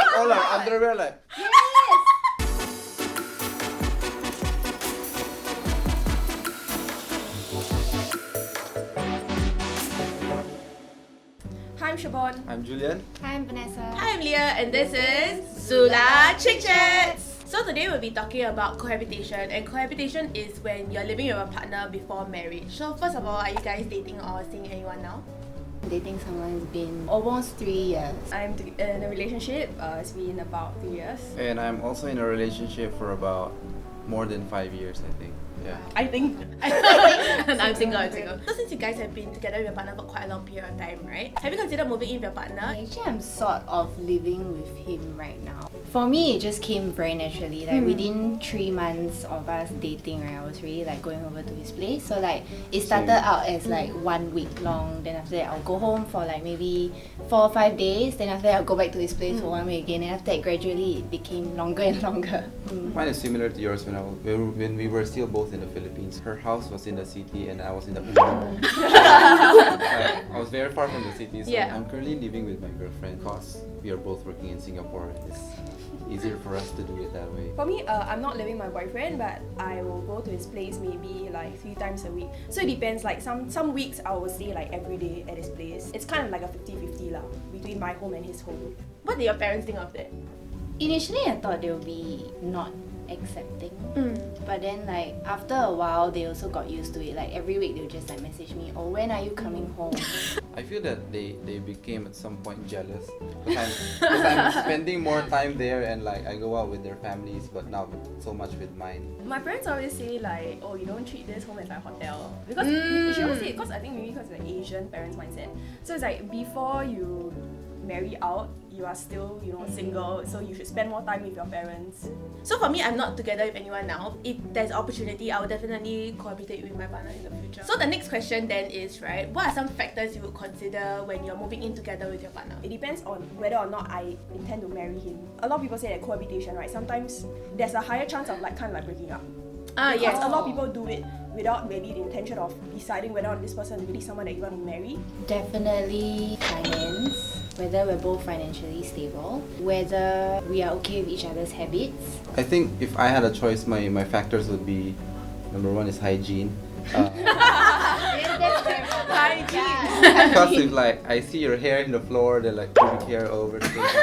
like all our underwear, like. Hi, I'm Siobhan. I'm Julian. Hi, I'm Vanessa. Hi, I'm Leah, and this is ZULA ChickChats. So today we'll be talking about cohabitation, and cohabitation is when you're living with a partner before marriage. So first of all, are you guys dating or seeing anyone now? Dating someone has been almost 3 years. I'm in a relationship. It's been about 3 years. And I'm also in a relationship for about more than 5 years, I think. Yeah. I think. And I'm single. So since you guys have been together with your partner for quite a long period of time, right? Have you considered moving in with your partner? Actually, I'm sort of living with him right now. For me, it just came very naturally. Like within 3 months of us dating, right, I was really like going over to his place. So like it started out as like 1 week long. Then after that, I'll go home for like maybe 4 or 5 days. Then after that, I'll go back to his place for 1 week again. And after that, gradually it became longer and longer. Mine is similar to yours when we were still both in the Philippines. Her house was in the city and I was in the I was very far from the city, so Yeah. I'm currently living with my girlfriend because we are both working in Singapore and it's easier for us to do it that way. For me, I'm not living with my boyfriend, but I will go to his place maybe like 3 times a week. So it depends. Like some weeks I will stay like every day at his place. It's kind of like a 50-50 lah between my home and his home. What did your parents think of that? Initially, I thought they would be not accepting. But then like after a while, they also got used to it. Like every week they'll just like message me, "Oh, when are you coming home?" I feel that they became at some point jealous because I'm spending more time there and like I go out with their families, but not so much with mine. My parents always say like, "Oh, you don't treat this home as like a hotel," because she always say it because I think maybe because of the Asian parents mindset. So it's like before you marry out, you are still, single, so you should spend more time with your parents. So for me, I'm not together with anyone now. If there's opportunity, I will definitely cohabitate with my partner in the future. So the next question then is, right, what are some factors you would consider when you're moving in together with your partner? It depends on whether or not I intend to marry him. A lot of people say that cohabitation, right, sometimes there's a higher chance of like kind of like breaking up. Yes. A lot of people do it without maybe the intention of deciding whether or not this person is really someone that you want to marry. Definitely finance. Whether we're both financially stable, whether we are okay with each other's habits. I think if I had a choice, my factors would be, number 1 is hygiene. Because if like I see your hair in the floor, then like pubic hair over the place.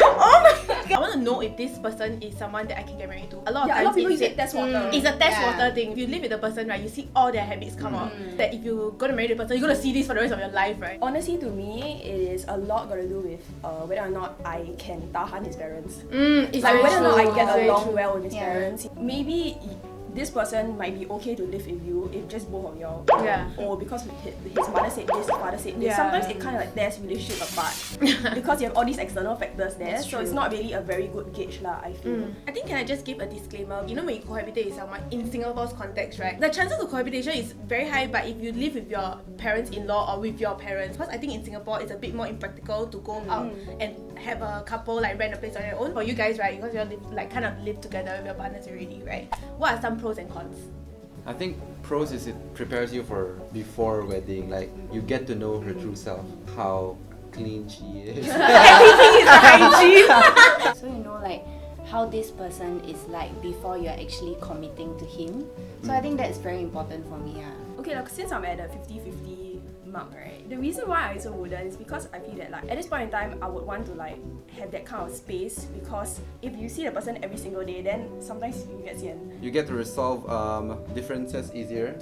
Oh my god! I want to know if this person is someone that I can get married to. A lot of times people it's use it test water. It's a test water thing. If you live with the person, right, you see all their habits come out. That if you go to marry the person, you're gonna see this for the rest of your life, right? Honestly, to me, it is a lot got to do with whether or not I can tahan his parents. It's Like whether or not I get very along true. well with his parents. Maybe this person might be okay to live with you if just both of y'all. Yeah. Or because his mother said this, his father said this. Yeah. Sometimes it kind of like tears relationship apart because you have all these external factors there. That's So it's true. not really a very good gauge lah, I feel. I think can I just give a disclaimer? You know when you cohabitate with someone in Singapore's context, right? The chances of cohabitation is very high, but if you live with your parents-in-law or with your parents, because I think in Singapore it's a bit more impractical to go out and have a couple like rent a place on your own. For you guys, right? Because you all kind of live together with your partners already, right? What are some pros and cons? I think pros is it prepares you for before wedding. Like you get to know her true self, how clean she is. Everything is hygiene. So you know like how this person is like before you're actually committing to him. So I think that's very important for me. Okay, like, since I'm at a 50-50 mark, right? The reason why I also wouldn't is because I feel that like at this point in time I would want to like have that kind of space, because if you see the person every single day, then sometimes you get sian. You get to resolve differences easier.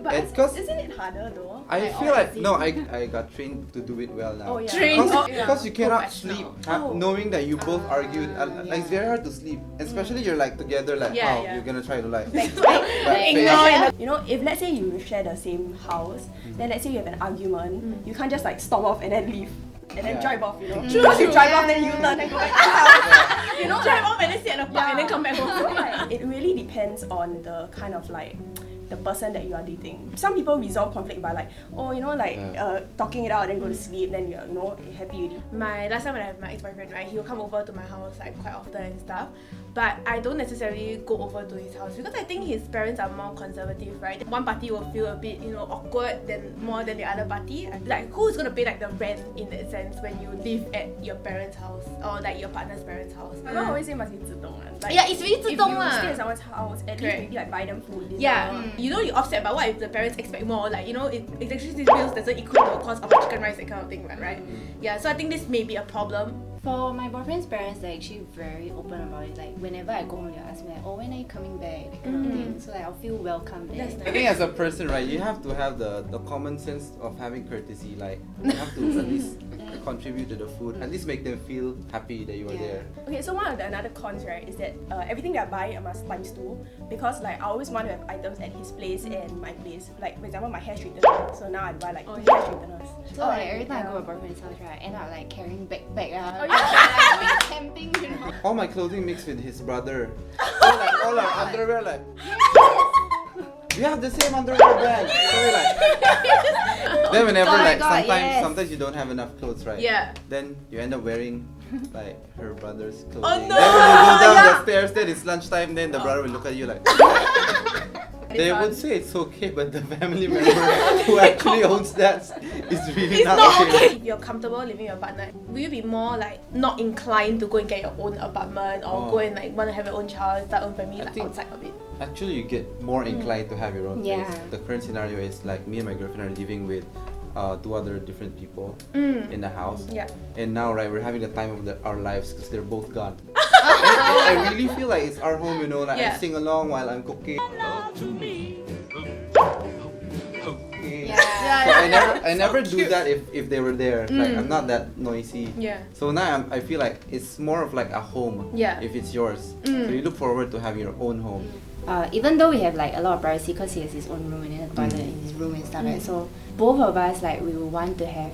But It's 'cause isn't it harder though? I feel like no, I got trained to do it well now. Oh, yeah. Trained. Because you cannot sleep Professional. knowing that you both argued. Like it's very hard to sleep, especially you're like together. Like Yeah. you're gonna try to like Ignore. You know, if let's say you share the same house, then let's say you have an argument, you can't just like storm off and then leave. And then Yeah. drive off, you know. True, Because you true. drive off, then you turn and go back to the house. You know, Drive off and then sit at the park and then come back home. So, like, it really depends on the kind of like the person that you are dating. Some people resolve conflict by like, oh, you know, like talking it out, then go to sleep, then you're, you know, happy already. My last time when I have my ex-boyfriend, right, he will come over to my house like quite often and stuff. But I don't necessarily go over to his house because I think his parents are more conservative, right? One party will feel a bit, you know, awkward more than the other party. Like, who's gonna pay like the rent in that sense when you live at your parents' house or like your partner's parents' house? People always say must be 自动 like, yeah, it's really if you 自动 stay at someone's house, at least maybe like buy them food. Dinner. Yeah, you know you offset, but what if the parents expect more? Like, you know, electricity bills doesn't equal the cost of a chicken rice, that kind of thing, right? Yeah, so I think this may be a problem. For my boyfriend's parents, they're actually very open about it. Like whenever I go home, they'll ask me like, oh, when are you coming back? That kind of thing. So like I'll feel welcome there. That's I think as a person, right, you have to have the common sense of having courtesy. Like, you have to at least contribute to the food, at least make them feel happy that you are there. Okay, so one of the another cons, right, is that everything that I buy I must times 2 because like I always want to have items at his place and my place. Like for example, my hair straightener. So now I buy like 2 hair straighteners. So like every time I go to my boyfriend's house, right, I end up like carrying backpack. yeah. Camping, you know. All my clothing mixed with his brother. So like all our underwear, like we have the same underwear brand. So we're like then whenever God, like God, yes. sometimes you don't have enough clothes, right? Yeah. Then you end up wearing like her brother's clothing. Oh, no! Then when you go down Yeah. the stairs, then it's lunchtime, then the brother will look at you like they would say it's okay, but the family member who actually owns that is really It's not not okay. okay. If you're comfortable living with your partner, will you be more like not inclined to go and get your own apartment or go and like want to have your own child, start own family like think- outside of it? Actually, you get more inclined to have your own Yeah. place. The current scenario is like me and my girlfriend are living with 2 other different people in the house. Yeah. And now, right, we're having the time of our lives because they're both gone. And I really feel like it's our home, you know. Like Yeah. I sing along while I'm cooking. Yeah. So I never do that if they were there. Like I'm not that noisy. Yeah. So now I feel like it's more of like a home. Yeah. If it's yours. So you look forward to having your own home. Even though we have like a lot of privacy because he has his own room and then a toilet in his room and stuff, right? So both of us like we will want to have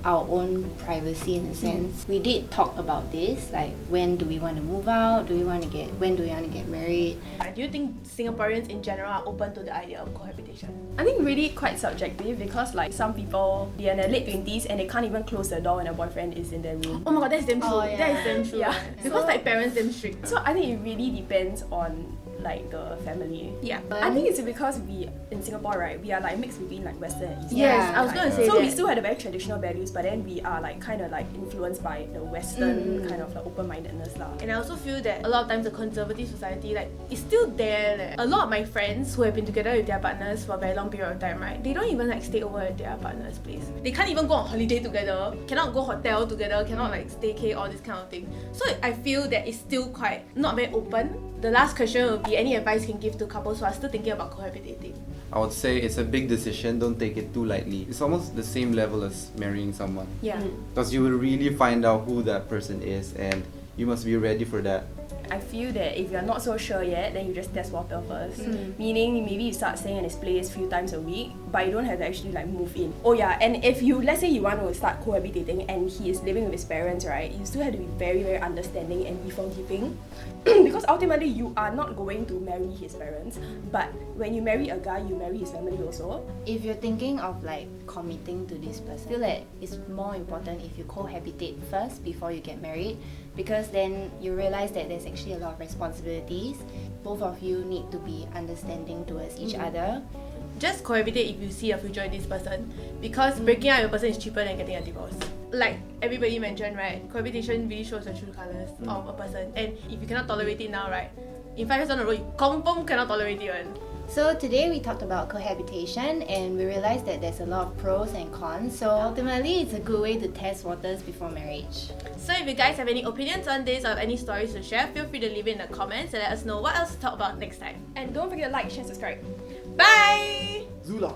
our own privacy in a sense. We did talk about this, like when do we want to move out? When do we want to get married? Do you think Singaporeans in general are open to the idea of cohabitation? I think really quite subjective because like some people they're in their late 20s and they can't even close the door when a boyfriend is in their room. Oh my god, that's damn true. Oh, yeah. That is damn true. Yeah. Because So- like parents damn strict. So I think it really depends on like the family. Yeah. I think it's because we in Singapore, right, we are like mixed between like Western and Eastern. Yes, I was gonna say So that. we still had the very traditional values, but then we are like kind of like influenced by the Western kind of like open-mindedness lah. And I also feel that a lot of times the conservative society like is still there. Like, a lot of my friends who have been together with their partners for a very long period of time, right? They don't even like stay over at their partner's place. They can't even go on holiday together. Cannot go hotel together. Cannot like staycay, all this kind of thing. So I feel that it's still quite not very open. The last question would be any advice you can give to couples who are still thinking about cohabitating? I would say it's a big decision. Don't take it too lightly. It's almost the same level as marrying someone. Yeah. Because you will really find out who that person is and you must be ready for that. I feel that if you're not so sure yet, then you just test water first. Meaning maybe you start staying at his place a few times a week, but you don't have to actually like move in. Oh yeah, and if you, let's say you want to start cohabitating and he is living with his parents, right, you still have to be very, very understanding and be forgiving. Because ultimately you are not going to marry his parents, but when you marry a guy, you marry his family also. If you're thinking of like committing to this person, I feel that it's more important if you cohabitate first before you get married, because then you realize that there's actually a lot of responsibilities. Both of you need to be understanding towards each other. Just cohabitate if you see a future with this person, because breaking up with a person is cheaper than getting a divorce. Like everybody mentioned, right, cohabitation really shows the true colours of a person, and if you cannot tolerate it now, right, in 5 years down the road you confirm cannot tolerate it one. So today we talked about cohabitation and we realized that there's a lot of pros and cons. So ultimately it's a good way to test waters before marriage. So if you guys have any opinions on this or any stories to share, feel free to leave it in the comments and let us know what else to talk about next time. And don't forget to like, share, subscribe. Bye! Zula!